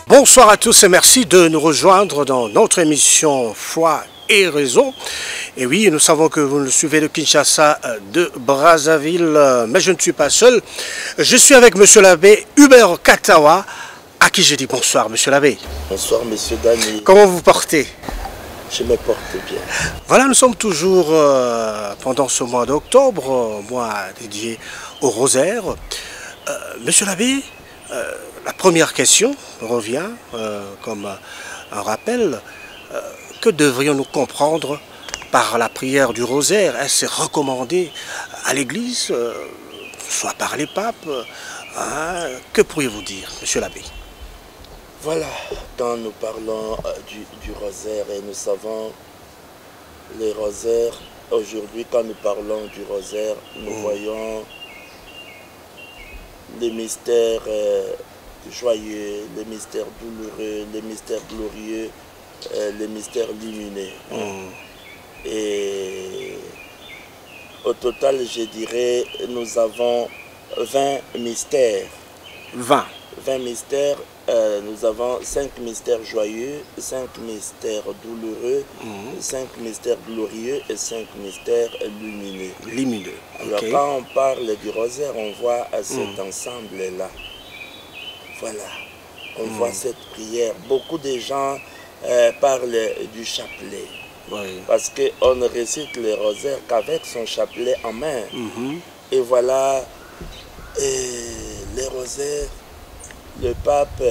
Bonsoir à tous et merci de nous rejoindre dans notre émission Foi et Réseau. Et oui, nous savons que vous nous suivez de Kinshasa, de Brazzaville, mais je ne suis pas seul. Je suis avec monsieur l'abbé Hubert Katawa, à qui je dis bonsoir, monsieur l'abbé. Bonsoir, monsieur Dani. Comment vous portez? Je me porte bien. Voilà, nous sommes toujours pendant ce mois d'octobre, mois dédié au rosaire. Monsieur l'abbé, la première question revient comme un rappel. Que devrions-nous comprendre par la prière du rosaire? Est-ce recommandé à l'Église, soit par les papes? Que pourriez-vous dire, monsieur l'abbé? Voilà, quand nous parlons du rosaire, et nous savons les rosaires, aujourd'hui quand nous parlons du rosaire, nous voyons les mystères joyeux, les mystères douloureux, les mystères glorieux, les mystères lumineux. Et au total, je dirais, nous avons 20 mystères. 20 mystères. Nous avons 5 mystères joyeux, 5 mystères douloureux, 5 mystères glorieux et 5 mystères lumineux. Alors quand on parle du rosaire, on voit cet ensemble-là. Voilà, on voit cette prière. Beaucoup de gens parlent du chapelet. Parce qu'on ne récite le rosaire qu'avec son chapelet en main. Et voilà, les rosaires, le pape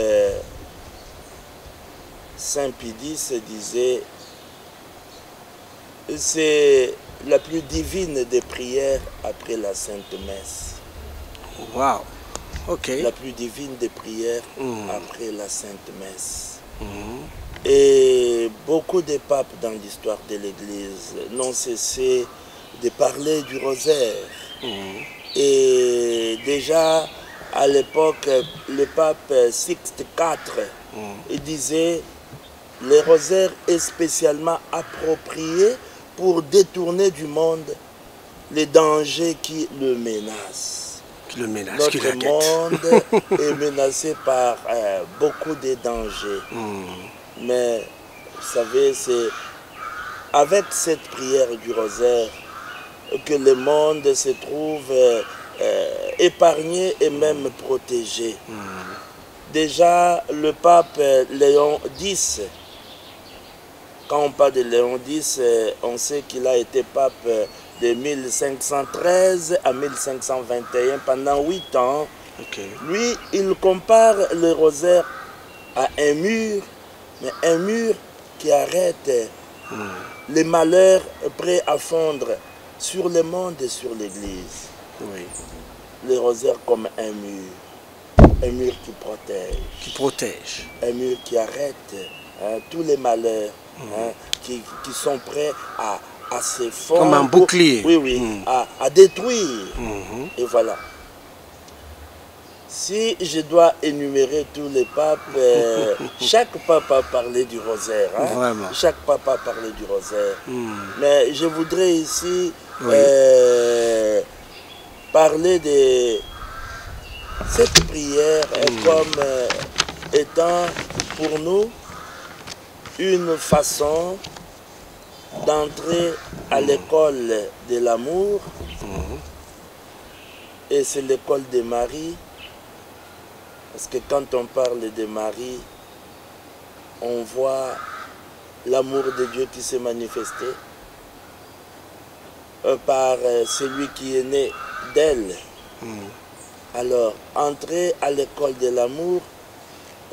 Saint Pie X disait, c'est la plus divine des prières après la Sainte Messe. Wow. Okay. La plus divine des prières après la Sainte Messe. Et beaucoup de papes dans l'histoire de l'Église n'ont cessé de parler du rosaire. Et déjà, à l'époque, le pape Sixte IV il disait le rosaire est spécialement approprié pour détourner du monde les dangers qui le menacent. Notre monde est menacé par beaucoup de dangers. Mais vous savez, c'est avec cette prière du rosaire que le monde se trouve épargné et même protégé. Déjà, le pape Léon X, quand on parle de Léon X, on sait qu'il a été pape de 1513 à 1521, pendant 8 ans, Ok. Lui, il compare le rosaire à un mur, mais un mur qui arrête les malheurs prêts à fondre sur le monde et sur l'Église. Oui. Le rosaire comme un mur qui protège. Qui protège. Un mur qui arrête tous les malheurs qui sont prêts à se fondre. Comme un bouclier. Oui, oui, à détruire. Mhm. Et voilà. Si je dois énumérer tous les papes, chaque pape a parlé du rosaire. Hein? Vraiment. Chaque pape a parlé du rosaire. Mhm. Mais je voudrais ici Oui. parler de cette prière comme étant pour nous une façon d'entrer à l'école de l'amour. Et c'est l'école de Marie. Parce que quand on parle de Marie, on voit l'amour de Dieu qui s'est manifesté par celui qui est né d'elle. Alors, entrer à l'école de l'amour,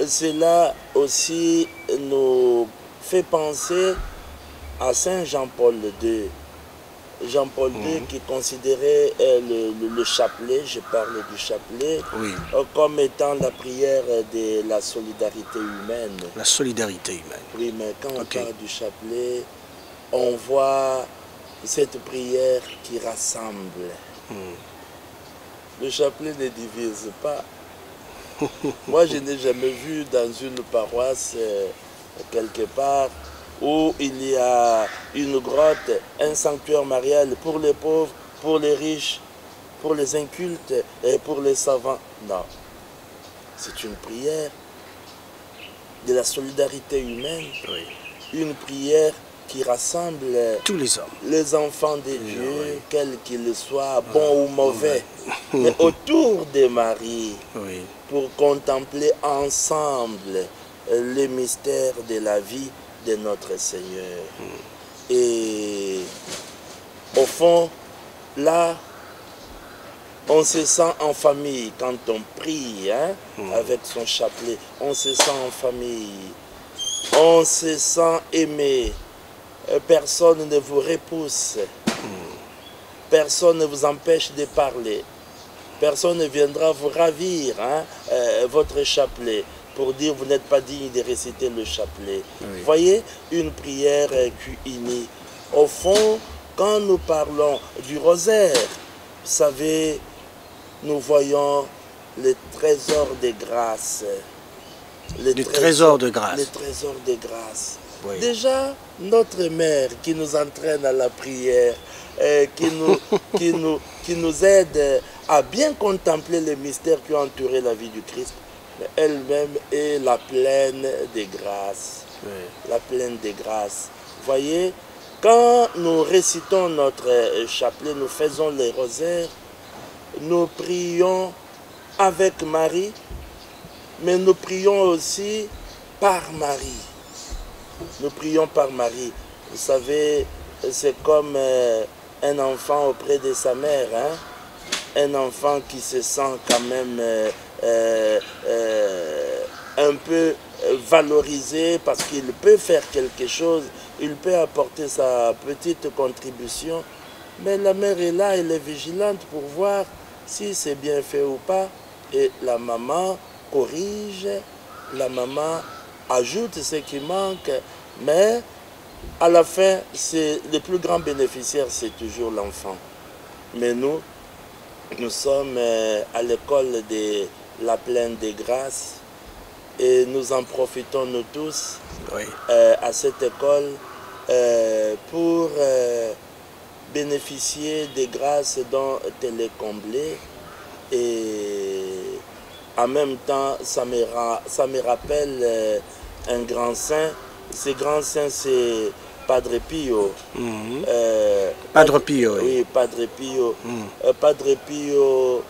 cela aussi nous fait penser à Saint Jean-Paul II. Jean-Paul II qui considérait le chapelet, je parle du chapelet, Oui. comme étant la prière de la solidarité humaine. La solidarité humaine. Oui, mais quand on Ok. parle du chapelet, on voit cette prière qui rassemble. Le chapelet ne divise pas. Moi, je n'ai jamais vu dans une paroisse quelque part où il y a une grotte, un sanctuaire marial pour les pauvres, pour les riches, pour les incultes et pour les savants. Non. C'est une prière de la solidarité humaine, Oui. une prière qui rassemble Tous les hommes. les enfants de Dieu, oui. quels qu'ils soient, bons ou mauvais, mais autour de Marie, Oui. pour contempler ensemble les mystères de la vie de notre Seigneur. Et au fond, là, on se sent en famille quand on prie avec son chapelet. On se sent en famille. On se sent aimé. Personne ne vous repousse. Personne ne vous empêche de parler. Personne ne viendra vous ravir votre chapelet pour dire vous n'êtes pas digne de réciter le chapelet. Oui. Voyez, une prière qui unit. Au fond, quand nous parlons du rosaire, vous savez, nous voyons les trésors de grâce. Les trésors de grâce. Les trésors de grâce. Oui. Déjà, notre mère qui nous entraîne à la prière, qui nous aide à bien contempler les mystères qui ont entouré la vie du Christ, mais elle-même est la pleine de grâce. Oui. La pleine de grâce. Voyez, quand nous récitons notre chapelet, nous faisons les rosaires, nous prions avec Marie, mais nous prions aussi par Marie. Nous prions par Marie. Vous savez, c'est comme un enfant auprès de sa mère. Un enfant qui se sent quand même un peu valorisé parce qu'il peut faire quelque chose, il peut apporter sa petite contribution. Mais la mère est là, elle est vigilante pour voir si c'est bien fait ou pas. Et la maman corrige, la maman ajoute ce qui manque, mais à la fin, le plus grand bénéficiaire, c'est toujours l'enfant. Mais nous sommes à l'école de la pleine de grâce et nous en profitons nous tous Oui. à cette école pour bénéficier des grâces dont elle est comblée. Et en même temps, ça me rappelle un grand saint. Ce grand saint, c'est Padre Pio. Padre Pio. Oui, Padre Pio. Padre Pio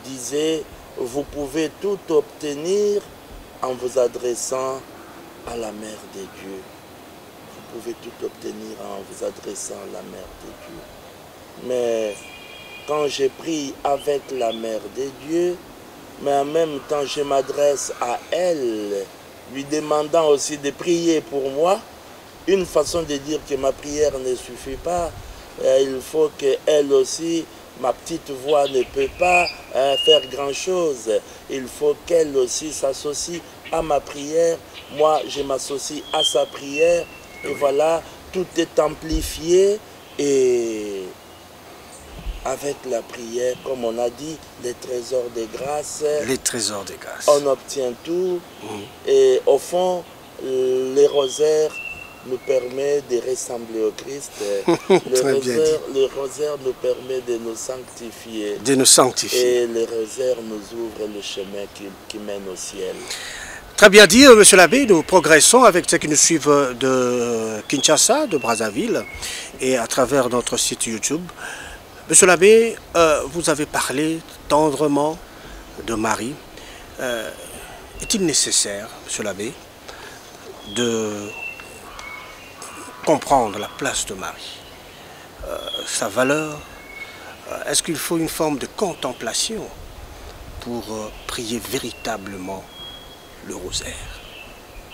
disait, vous pouvez tout obtenir en vous adressant à la Mère de Dieu. Vous pouvez tout obtenir en vous adressant à la Mère de Dieu. Mais quand je prie avec la Mère de Dieu, mais en même temps, je m'adresse à elle, lui demandant aussi de prier pour moi. Une façon de dire que ma prière ne suffit pas. Il faut qu'elle aussi, ma petite voix ne peut pas faire grand-chose. Il faut qu'elle aussi s'associe à ma prière. Moi, je m'associe à sa prière. Et voilà, tout est amplifié. Et avec la prière, comme on a dit, les trésors de grâce. Les trésors de grâce. On obtient tout. Et au fond, les rosaires nous permet de ressembler au Christ. Le rosaire nous permet de nous sanctifier. De nous sanctifier. Et le rosaire nous ouvre le chemin qui mène au ciel. Très bien dit, monsieur l'abbé, nous progressons avec ceux qui nous suivent de Kinshasa, de Brazzaville, et à travers notre site YouTube. Monsieur l'abbé, vous avez parlé tendrement de Marie. Est-il nécessaire, monsieur l'abbé, de comprendre la place de Marie, sa valeur? Est-ce qu'il faut une forme de contemplation pour prier véritablement le rosaire,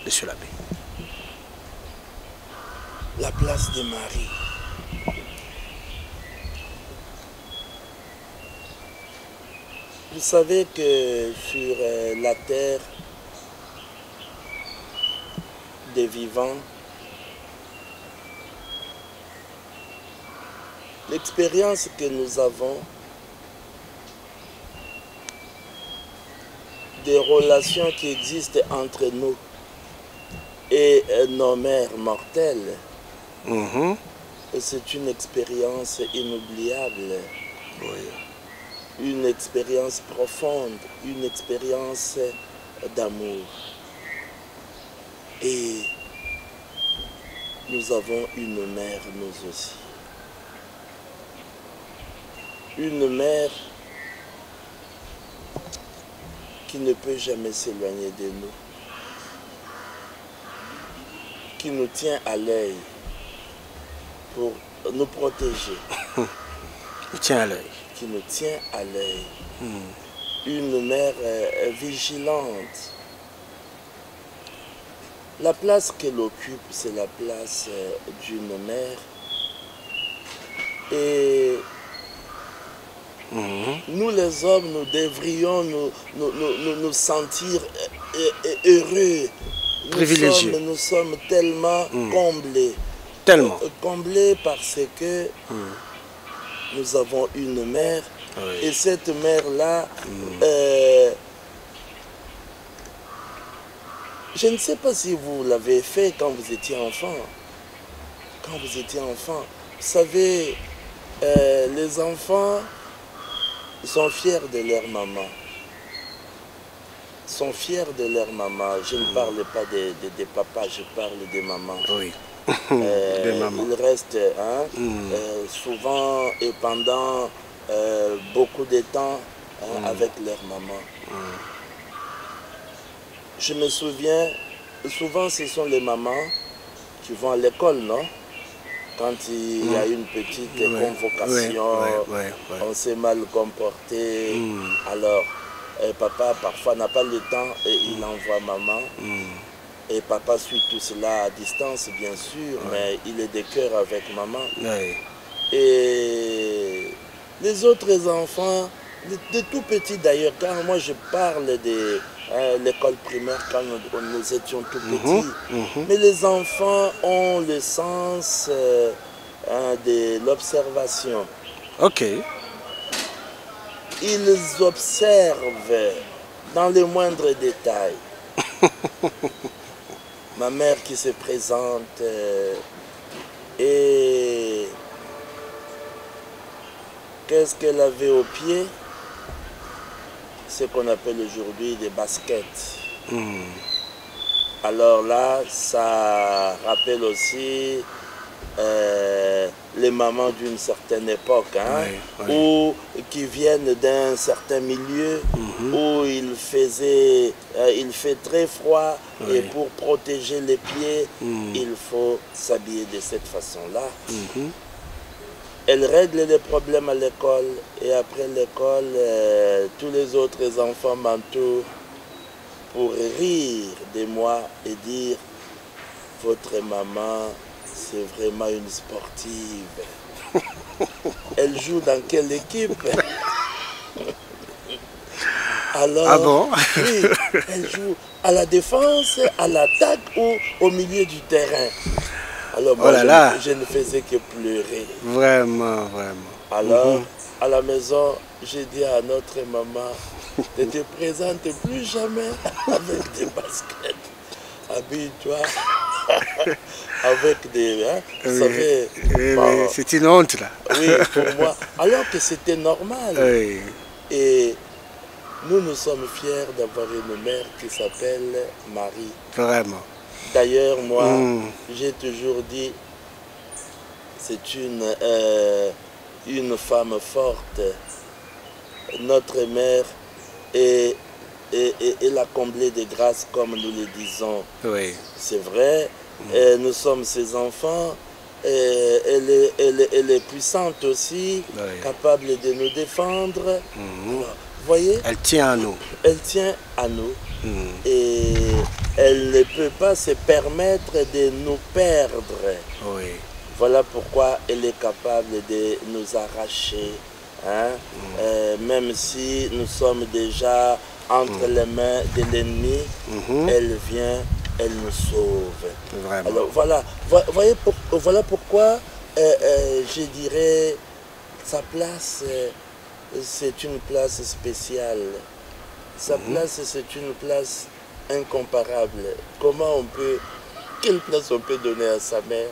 monsieur l'abbé? La place de Marie. Vous savez que sur la terre des vivants, l'expérience que nous avons des relations qui existent entre nous et nos mères mortelles, c'est une expérience inoubliable. Une expérience profonde, une expérience d'amour. Et nous avons une mère, nous aussi. Une mère qui ne peut jamais s'éloigner de nous, qui nous tient à l'œil pour nous protéger. Nous tient à l'œil. Qui nous tient à l'œil. Une mère vigilante. La place qu'elle occupe, c'est la place d'une mère. Et nous les hommes, nous devrions nous sentir heureux. Privilégiés. Nous sommes tellement comblés. Tellement. Comblés parce que nous avons une mère. Et cette mère-là, je ne sais pas si vous l'avez fait quand vous étiez enfant. Quand vous étiez enfant, vous savez, les enfants sont fiers de leur maman. Sont fiers de leur maman. Je ne parle pas de papa, je parle de maman. Oui. Ils restent souvent et pendant beaucoup de temps avec leur maman. Je me souviens, souvent ce sont les mamans qui vont à l'école, non? Quand il y a une petite convocation, on s'est mal comporté, alors papa parfois n'a pas le temps et il envoie maman. Et papa suit tout cela à distance, bien sûr, mais il est de cœur avec maman. Et les autres enfants, de tout petits d'ailleurs, quand moi je parle de l'école primaire, quand nous étions tout petits, mais les enfants ont le sens de l'observation. Ok. Ils observent dans les moindres détails. Ma mère qui se présente et qu'est-ce qu'elle avait au pied? Ce qu'on appelle aujourd'hui des baskets. Alors là, ça rappelle aussi les mamans d'une certaine époque, ou qui viennent d'un certain milieu où il fait très froid et pour protéger les pieds, il faut s'habiller de cette façon-là. Elle règle les problèmes à l'école et après l'école, tous les autres enfants m'entourent pour rire de moi et dire « Votre maman, c'est vraiment une sportive. Elle joue dans quelle équipe ?» Alors, ah bon? Oui, elle joue à la défense, à l'attaque ou au milieu du terrain. Alors moi, je ne faisais que pleurer. Vraiment, vraiment. Alors, à la maison, j'ai dit à notre maman, ne te présente plus jamais avec des baskets. Habille-toi avec des... Hein, vous savez... Bon, c'est une honte, là. Oui, pour moi. Alors que c'était normal. Oui. Et nous sommes fiers d'avoir une mère qui s'appelle Marie. Vraiment. D'ailleurs, moi, j'ai toujours dit, c'est une femme forte. Notre mère est la comblée de grâce, comme nous le disons. Oui. C'est vrai, nous sommes ses enfants. Elle est puissante aussi, capable de nous défendre. Alors, voyez, elle tient à nous. Elle tient à nous. Et elle ne peut pas se permettre de nous perdre. Oui. Voilà pourquoi elle est capable de nous arracher. Hein? Même si nous sommes déjà entre les mains de l'ennemi, elle vient, elle nous sauve. Vraiment. Alors voilà, voilà pourquoi je dirais sa place, c'est une place spéciale. Sa place, c'est une place incomparable. Quelle place on peut donner à sa mère?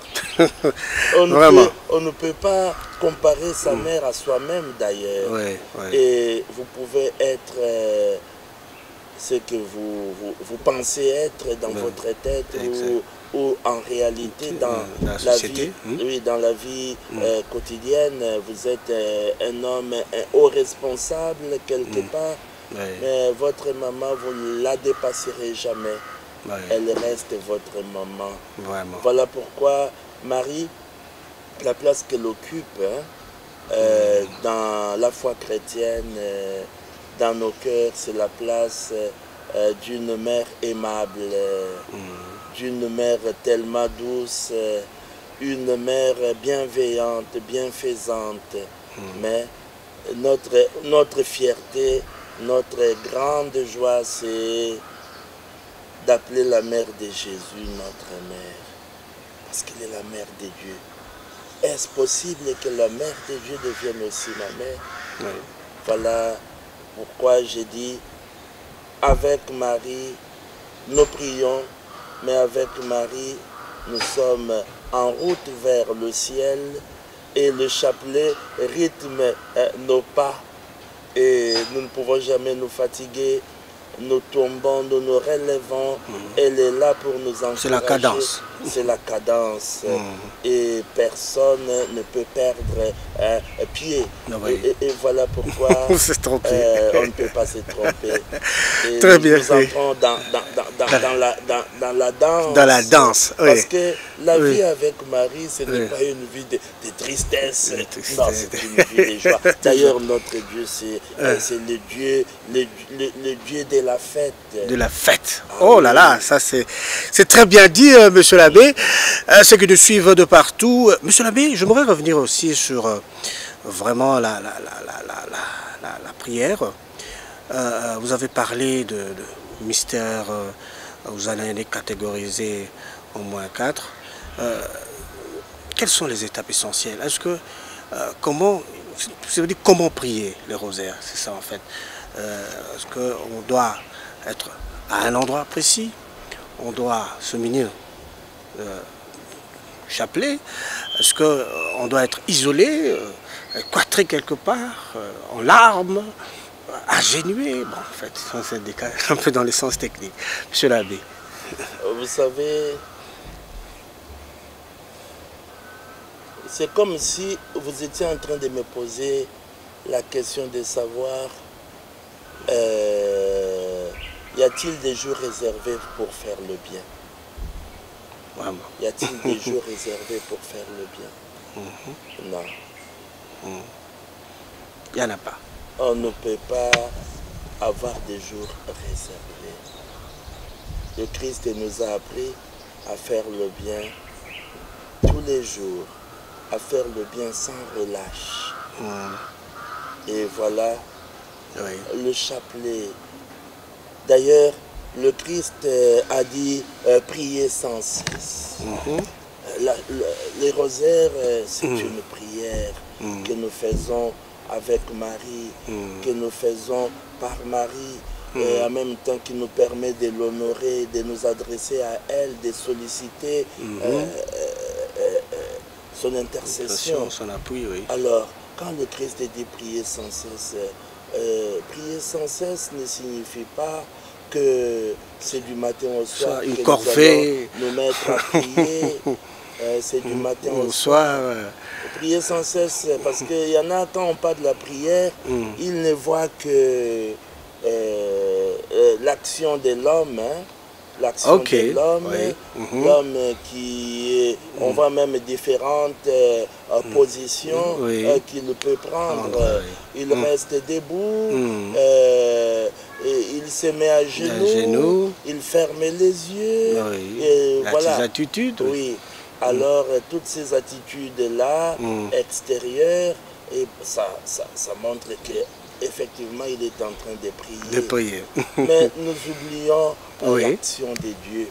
On ne peut pas comparer sa mère à soi-même d'ailleurs. Oui, oui. Et vous pouvez être ce que vous pensez être dans votre tête ou en réalité dans la vie, oui, dans la vie quotidienne. Vous êtes un homme, un haut responsable quelque part. Mais votre maman, vous ne la dépasserez jamais. Elle reste votre maman. Vraiment. Voilà pourquoi Marie, la place qu'elle occupe dans la foi chrétienne, dans nos cœurs, c'est la place d'une mère aimable, d'une mère tellement douce, une mère bienveillante, bienfaisante. Mais notre fierté, notre grande joie, c'est d'appeler la mère de Jésus notre mère, parce qu'elle est la mère de Dieu. Est-ce possible que la mère de Dieu devienne aussi ma mère? Oui. Voilà pourquoi j'ai dit, avec Marie, nous prions, mais avec Marie, nous sommes en route vers le ciel et le chapelet rythme nos pas. Et nous ne pouvons jamais nous fatiguer, nous tombons, nous nous relevons, elle est là pour nous encourager. C'est la cadence. C'est la cadence. Et personne ne peut perdre un pied. Et voilà pourquoi on ne peut pas se tromper. Et très bien. Nous entrons dans la danse. Dans la danse, oui. Parce que la vie avec Marie, ce n'est pas une vie de tristesse. Non, c'est une vie de joie. D'ailleurs, notre Dieu, c'est le Dieu de la fête. De la fête. Oh là là, ça c'est très bien dit, monsieur l'abbé. Ceux qui nous suivent de partout. Monsieur l'abbé, j'aimerais revenir aussi sur vraiment la prière. Vous avez parlé de mystère, vous allez les catégoriser au moins 4. Quelles sont les étapes essentielles? Est-ce que, comment prier le rosaire? C'est ça en fait. Est-ce qu'on doit être à un endroit précis? On doit se munir chapelet? Est-ce qu'on doit être isolé, cloîtré quelque part, en larmes, agenouillé? Bon, en fait, c'est un peu dans le sens technique. Monsieur l'abbé. Vous savez, c'est comme si vous étiez en train de me poser la question de savoir y a-t-il des jours réservés pour faire le bien? Vraiment. Y a-t-il des jours réservés pour faire le bien? Non. Il n'y en a pas. On ne peut pas avoir des jours réservés. Le Christ nous a appris à faire le bien tous les jours, à faire le bien sans relâche. Et voilà le chapelet. D'ailleurs, le Christ a dit prier sans cesse. Les rosaires, c'est une prière que nous faisons avec Marie, que nous faisons par Marie, et en même temps qui nous permet de l'honorer, de nous adresser à elle, de solliciter son intercession. Son appui, oui. Alors, quand le Christ dit prier sans cesse ne signifie pas que c'est du matin au soir une que corvée. nous allons nous mettre à prier. C'est du matin au soir. Prier sans cesse, parce qu'il y en a, quand on parle de la prière, ils ne voient que l'action de l'homme, l'action de l'homme, l'homme qui est, on voit même différentes positions qu'il peut prendre. Il reste debout, il se met à genoux, il ferme les yeux, et voilà. Attitudes. Oui. Alors, toutes ces attitudes-là, extérieures, et ça montre qu'effectivement, il est en train de prier. De prier. Mais nous oublions l'action de Dieu.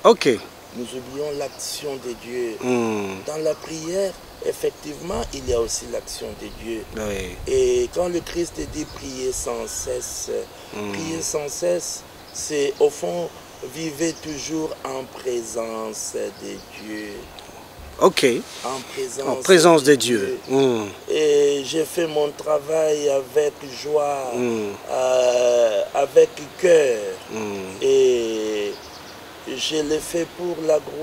Ok. Nous oublions l'action de Dieu. Dans la prière, effectivement, il y a aussi l'action de Dieu. Et quand le Christ dit prier sans cesse, c'est au fond, vivez toujours en présence de Dieu. Ok. En présence de Dieu. Et j'ai fait mon travail avec joie, avec cœur. Et je l'ai fait pour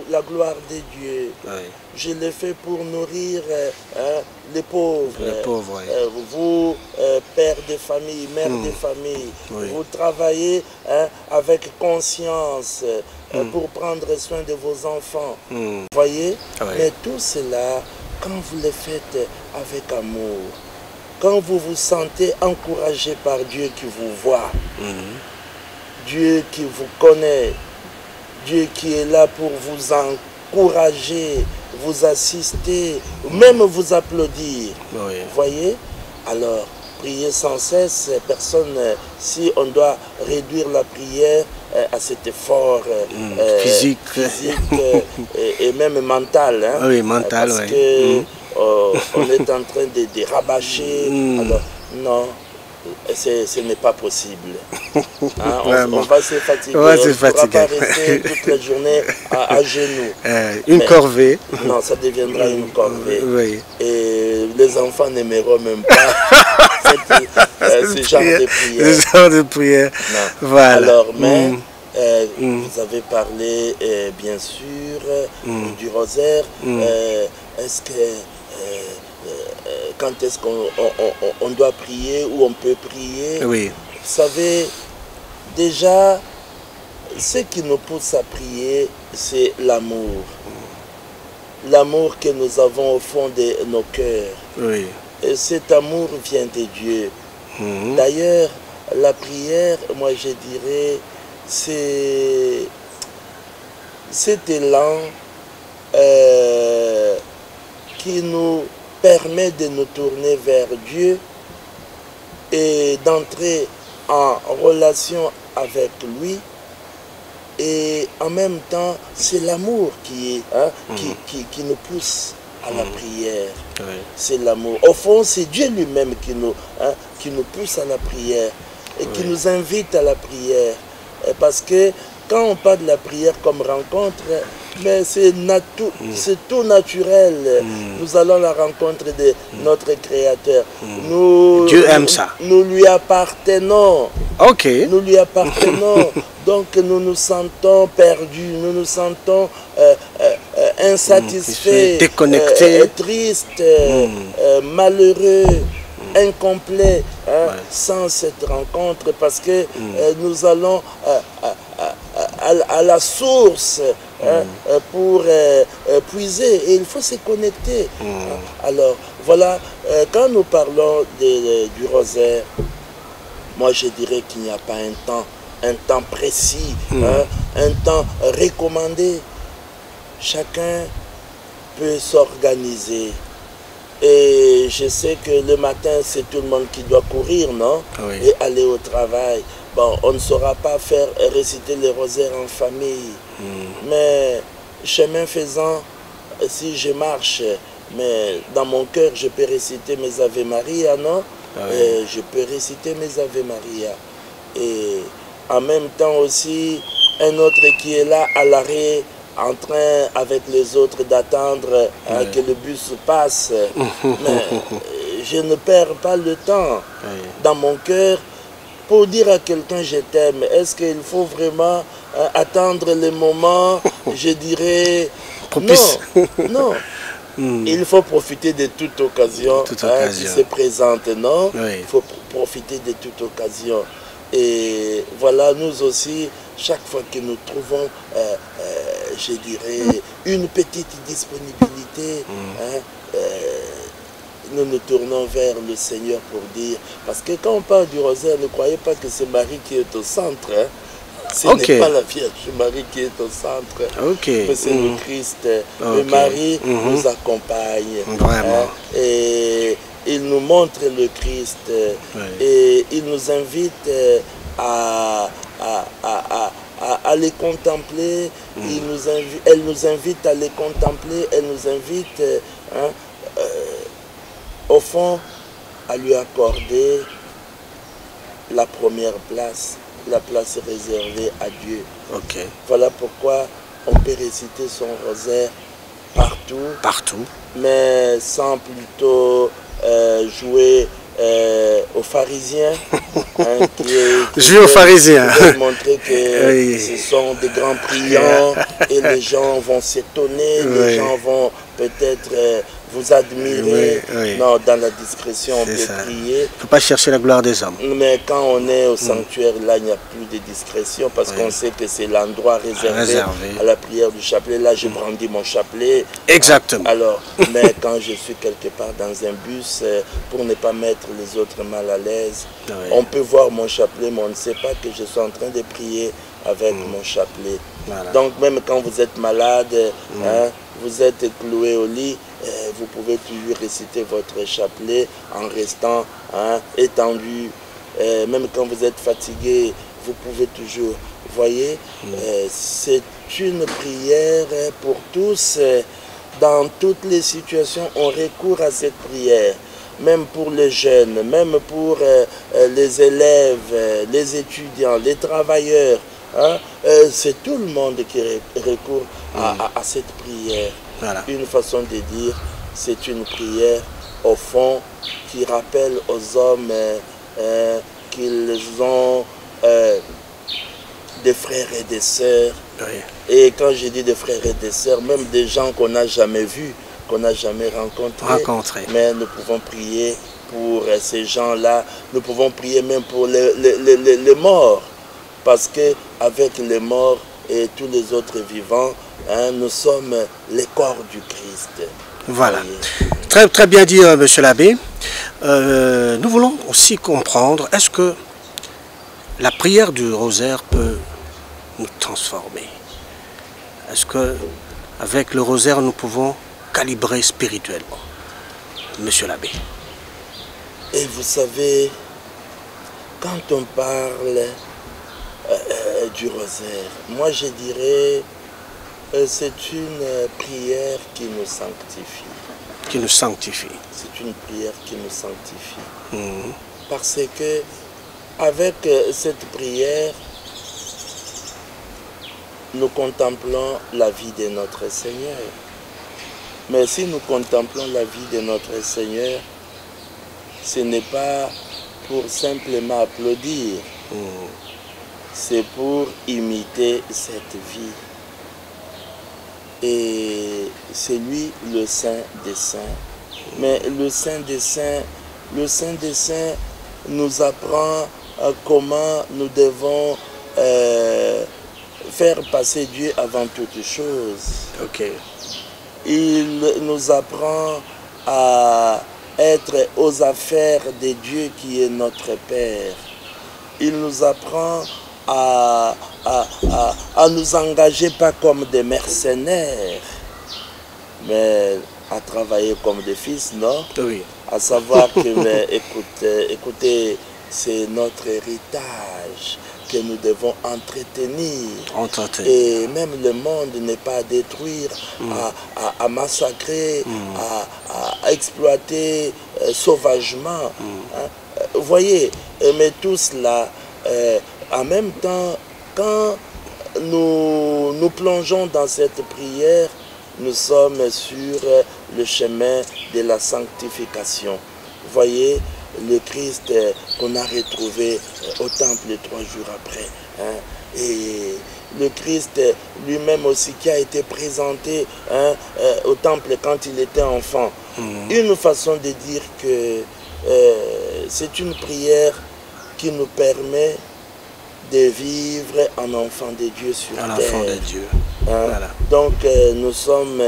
la gloire de Dieu. Je l'ai fait pour nourrir les pauvres. Vous, père de famille, mère de famille, vous travaillez avec conscience pour prendre soin de vos enfants. Voyez? Mais tout cela, quand vous le faites avec amour, quand vous vous sentez encouragé par Dieu qui vous voit, Dieu qui vous connaît, Dieu qui est là pour vous encourager, vous assister, même vous applaudir. Voyez? Alors, prier sans cesse, personne, si on doit réduire la prière à cet effort physique et même mental. Oui, mental, parce que on est en train de rabâcher. Alors, non. Ce n'est pas possible. On va se fatiguer. On ne pourra pas rester toute la journée à genoux. Une corvée. Non, ça deviendra une corvée. Et les enfants n'aimeront même pas ce genre de prière. Ce genre de prière. Voilà. Alors, mais vous avez parlé, bien sûr, du rosaire. Est-ce que... quand est-ce qu'on doit prier ou on peut prier? Vous savez, déjà, ce qui nous pousse à prier, c'est l'amour. L'amour que nous avons au fond de nos cœurs. Et cet amour vient de Dieu. D'ailleurs, la prière, moi je dirais, c'est cet élan qui nous permet de nous tourner vers Dieu et d'entrer en relation avec lui. Et en même temps, c'est l'amour qui nous pousse à la prière. C'est l'amour. Au fond, c'est Dieu lui-même qui nous pousse à la prière et qui nous invite à la prière. Parce que quand on parle de la prière comme rencontre, mais c'est tout naturel. Nous allons à la rencontre de notre Créateur. Dieu aime ça. Nous lui appartenons. Nous lui appartenons. Donc nous nous sentons perdus, nous nous sentons insatisfaits, déconnectés, tristes, malheureux, incomplets, sans cette rencontre, parce que nous allons à la source pour puiser, et il faut se connecter. Alors voilà quand nous parlons du rosaire, moi je dirais qu'il n'y a pas un temps précis, hein, un temps recommandé. Chacun peut s'organiser. Et je sais que le matin, c'est tout le monde qui doit courir, non? Oui. Et aller au travail. Bon, on ne saura pas faire réciter les rosaires en famille. Mais chemin faisant, si je marche, mais dans mon cœur, je peux réciter mes Ave Maria, non? Je peux réciter mes Ave Maria. Et en même temps aussi, un autre qui est là à l'arrêt, en train avec les autres d'attendre que le bus passe. Mais je ne perds pas le temps dans mon cœur pour dire à quelqu'un je t'aime. Est-ce qu'il faut vraiment attendre le moment, je dirais, propice? Non. Il faut profiter de toute occasion, qui se présente, non? Oui. Il faut profiter de toute occasion. Et voilà, nous aussi, chaque fois que nous trouvons, je dirais, une petite disponibilité, nous nous tournons vers le Seigneur pour dire, parce que quand on parle du rosaire, ne croyez pas que c'est Marie qui est au centre, hein. Ce n'est pas la Vierge Marie qui est au centre, mais c'est le Christ. Et Marie nous accompagne. Vraiment. Et il nous montre le Christ. Et il nous invite à les contempler. Elle nous invite à les contempler. Elle nous invite, au fond, à lui accorder la première place. La place réservée à Dieu. Voilà pourquoi on peut réciter son rosaire partout, mais sans plutôt jouer aux pharisiens, jouer aux pharisiens, montrer que ce sont des grands priants et les gens vont s'étonner, les gens vont peut-être vous admirer. Non, dans la discrétion, on peut prier. Il ne faut pas chercher la gloire des hommes. Mais quand on est au sanctuaire, là, il n'y a plus de discrétion parce qu'on sait que c'est l'endroit réservé à la prière du chapelet. Là, je brandis mon chapelet. Exactement. Alors, mais quand je suis quelque part dans un bus, pour ne pas mettre les autres mal à l'aise, on peut voir mon chapelet, mais on ne sait pas que je suis en train de prier avec mon chapelet. Donc, même quand vous êtes malade, vous êtes cloué au lit, vous pouvez toujours réciter votre chapelet en restant étendu. Même quand vous êtes fatigué, vous pouvez toujours. Voyez, c'est une prière pour tous. Dans toutes les situations, on recourt à cette prière. Même pour les jeunes, même pour les élèves, les étudiants, les travailleurs. C'est tout le monde qui recourt à cette prière. Une façon de dire, c'est une prière au fond qui rappelle aux hommes qu'ils ont des frères et des sœurs. Et quand je dis des frères et des sœurs, même des gens qu'on n'a jamais vus, qu'on n'a jamais rencontrés. Mais nous pouvons prier pour ces gens-là. Nous pouvons prier même pour les morts. Parce qu'avec les morts et tous les autres vivants, nous sommes les corps du Christ. Voilà. Très, très bien dit, monsieur l'abbé. Nous voulons aussi comprendre, est-ce que la prière du rosaire peut nous transformer? Est-ce qu'avec le rosaire, nous pouvons calibrer spirituellement, monsieur l'abbé? Et vous savez, quand on parle du rosaire, moi je dirais c'est une prière qui nous sanctifie. Qui nous sanctifie. C'est une prière qui nous sanctifie. Parce que avec cette prière, nous contemplons la vie de notre Seigneur. Mais si nous contemplons la vie de notre Seigneur, ce n'est pas pour simplement applaudir. C'est pour imiter cette vie. Et c'est lui le Saint des Saints. Mais le Saint des Saints nous apprend comment nous devons faire passer Dieu avant toute chose. Il nous apprend à être aux affaires de Dieu qui est notre Père. Il nous apprend à nous engager pas comme des mercenaires, mais à travailler comme des fils, non? Oui. À savoir que, mais, écoutez, c'est notre héritage que nous devons entretenir. Et même le monde n'est pas à détruire, à massacrer, à exploiter sauvagement. Hein. Vous voyez, mais tout cela, en même temps, quand nous plongeons dans cette prière, nous sommes sur le chemin de la sanctification. Vous voyez, le Christ qu'on a retrouvé au temple 3 jours après. Hein, et le Christ lui-même aussi qui a été présenté au temple quand il était enfant. Une façon de dire que c'est une prière qui nous permet de vivre en enfant de Dieu sur terre. Enfant de Dieu. Hein? Voilà. Donc nous sommes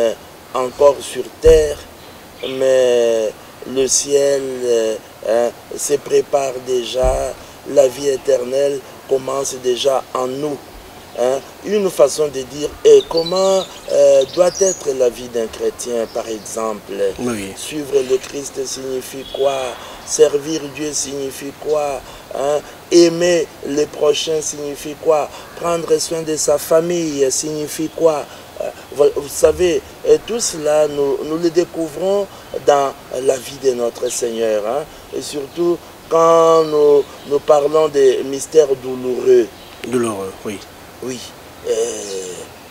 encore sur terre, mais le ciel se prépare déjà, la vie éternelle commence déjà en nous. Hein? Une façon de dire comment doit être la vie d'un chrétien, par exemple. Oui. Suivre le Christ signifie quoi? Servir Dieu signifie quoi? Hein? Aimer les prochains signifie quoi? Prendre soin de sa famille signifie quoi? Vous savez, tout cela, nous le découvrons dans la vie de notre Seigneur. Hein? Et surtout, quand nous parlons des mystères douloureux. Douloureux, oui. Oui.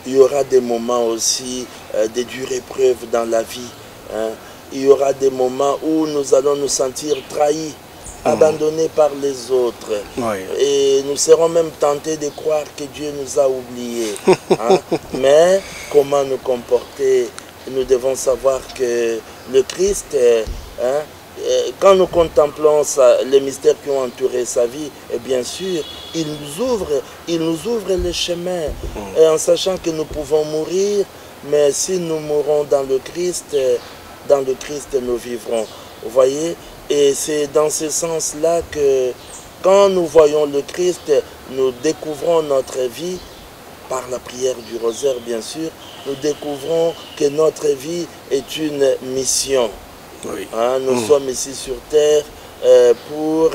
Il y aura des moments aussi de dures épreuves dans la vie. Hein? Il y aura des moments où nous allons nous sentir trahis, abandonnés par les autres. Oui. Et nous serons même tentés de croire que Dieu nous a oubliés. Hein? Mais comment nous comporter? Nous devons savoir que le Christ, quand nous contemplons les mystères qui ont entouré sa vie, et bien sûr, il nous ouvre le chemin. Et en sachant que nous pouvons mourir, mais si nous mourons dans le Christ nous vivrons. Vous voyez? Et c'est dans ce sens-là que quand nous voyons le Christ, nous découvrons notre vie, par la prière du rosaire bien sûr, nous découvrons que notre vie est une mission. Oui. Hein, nous sommes ici sur terre pour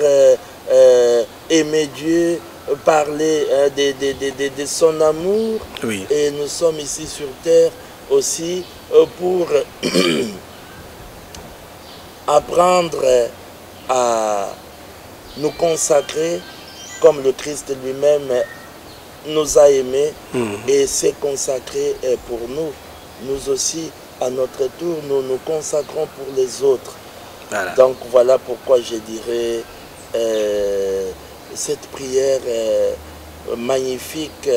aimer Dieu, parler de son amour. Oui. Et nous sommes ici sur terre aussi pour apprendre à nous consacrer comme le Christ lui-même nous a aimés et s'est consacré pour nous. Nous aussi, à notre tour, nous nous consacrons pour les autres. Voilà. Donc voilà pourquoi je dirais cette prière magnifique,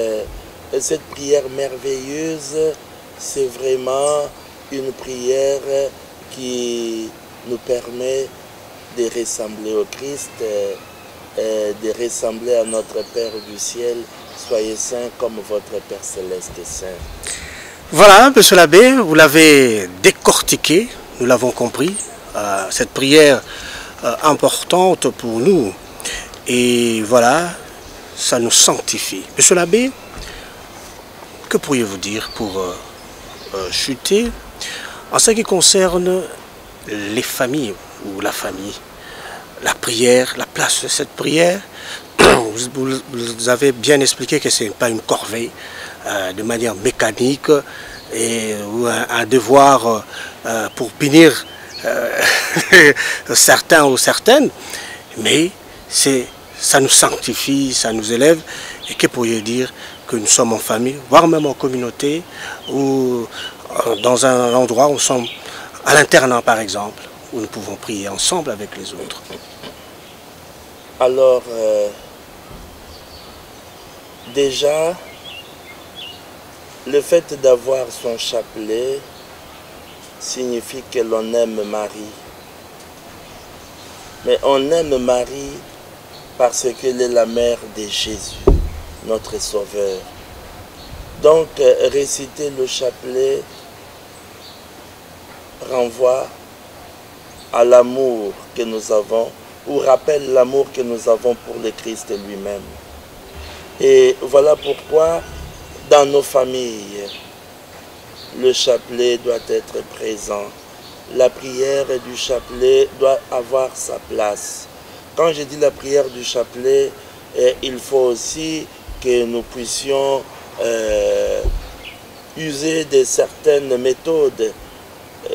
cette prière merveilleuse, c'est vraiment une prière qui nous permet de ressembler au Christ, de ressembler à notre Père du ciel. Soyez saints comme votre Père céleste est saint. Voilà, monsieur l'abbé, vous l'avez décortiqué, nous l'avons compris, cette prière importante pour nous. Et voilà, ça nous sanctifie. Monsieur l'abbé, que pourriez-vous dire pour chuter en ce qui concerne les familles ou la famille, la prière, la place de cette prière? Vous avez bien expliqué que ce n'est pas une corvée de manière mécanique ou un devoir pour punir certains ou certaines, mais ça nous sanctifie, ça nous élève. Et que pourriez-vous dire que nous sommes en famille, voire même en communauté, ou dans un endroit où nous sommes à l'internat par exemple, où nous pouvons prier ensemble avec les autres? Alors, déjà, le fait d'avoir son chapelet signifie que l'on aime Marie. Mais on aime Marie parce qu'elle est la mère de Jésus, notre Sauveur. Donc, réciter le chapelet renvoie à l'amour que nous avons, ou rappelle l'amour que nous avons pour le Christ lui-même. Et voilà pourquoi, dans nos familles, le chapelet doit être présent. La prière du chapelet doit avoir sa place. Quand je dis la prière du chapelet, il faut aussi que nous puissions user de certaines méthodes.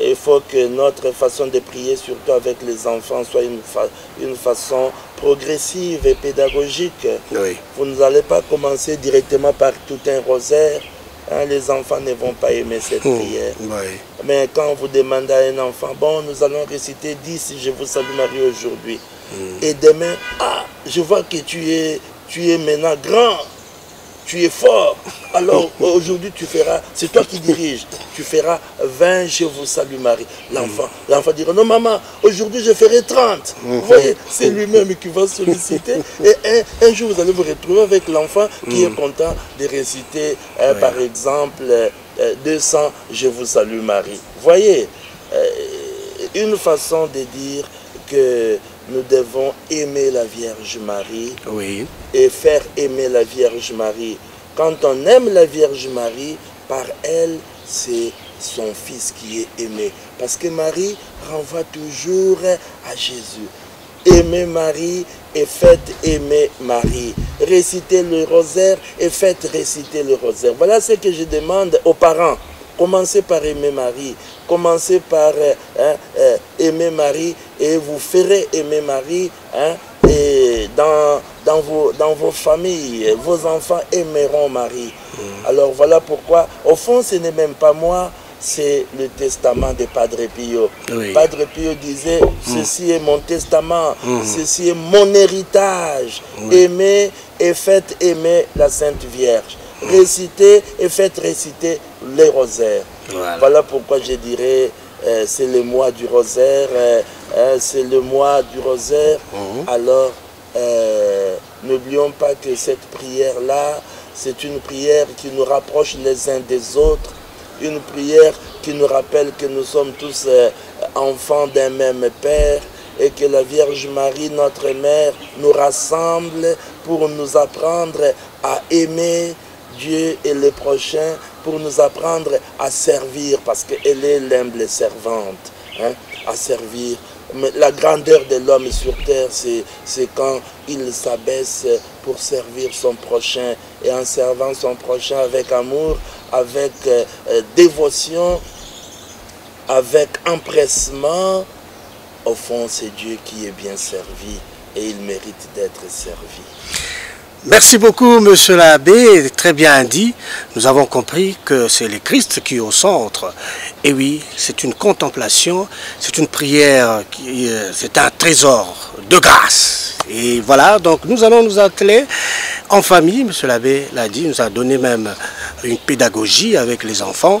Il faut que notre façon de prier, surtout avec les enfants, soit une façon progressive et pédagogique. Oui. Vous n'allez pas commencer directement par tout un rosaire. Hein, les enfants ne vont pas aimer cette prière. Oui. Mais quand vous demandez à un enfant, bon, nous allons réciter 10, je vous salue Marie aujourd'hui. Et demain, ah, je vois que tu es maintenant grand. Tu es fort. Alors aujourd'hui tu feras, c'est toi qui diriges, tu feras 20, je vous salue Marie. L'enfant dira, non maman, aujourd'hui je ferai 30. Vous voyez, c'est lui-même qui va solliciter. Et un jour vous allez vous retrouver avec l'enfant qui est content de réciter, par exemple, 200, je vous salue Marie. Vous voyez, une façon de dire que nous devons aimer la Vierge Marie, Oui. et faire aimer la Vierge Marie. Quand on aime la Vierge Marie, par elle, c'est son Fils qui est aimé. Parce que Marie renvoie toujours à Jésus. Aimez Marie et faites aimer Marie. Récitez le rosaire et faites réciter le rosaire. Voilà ce que je demande aux parents. Commencez par aimer Marie. Commencez par aimer Marie et vous ferez aimer Marie. Et dans vos familles, vos enfants aimeront Marie. Alors voilà pourquoi, au fond, ce n'est même pas moi, c'est le testament de Padre Pio. Oui. Padre Pio disait, ceci est mon testament, ceci est mon héritage. Aimez et faites aimer la Sainte Vierge. Récitez et faites réciter les rosaires. Voilà pourquoi je dirais, c'est le mois du rosaire, c'est le mois du rosaire. Alors, n'oublions pas que cette prière-là, c'est une prière qui nous rapproche les uns des autres, une prière qui nous rappelle que nous sommes tous enfants d'un même Père et que la Vierge Marie, notre Mère, nous rassemble pour nous apprendre à aimer Dieu et le prochain, pour nous apprendre à servir, parce qu'elle est l'humble servante, à servir. Mais la grandeur de l'homme sur terre, c'est quand il s'abaisse pour servir son prochain, et en servant son prochain avec amour, avec dévotion, avec empressement, au fond c'est Dieu qui est bien servi et il mérite d'être servi. Merci beaucoup, monsieur l'abbé, très bien dit. Nous avons compris que c'est le Christ qui est au centre. Et oui, c'est une contemplation, c'est une prière, c'est un trésor de grâce. Et voilà, donc nous allons nous atteler en famille, monsieur l'abbé l'a dit, nous a donné même une pédagogie avec les enfants.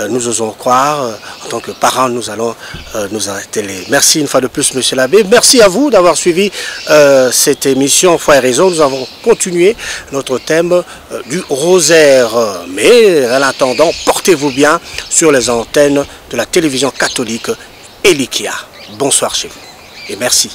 Nous osons croire, en tant que parents, nous allons nous atteler. Merci une fois de plus, monsieur l'abbé. Merci à vous d'avoir suivi cette émission Foi et Raison. Nous avons continué notre thème du rosaire. Mais en attendant, portez-vous bien sur les antennes de la télévision catholique Elikia. Bonsoir chez vous et merci.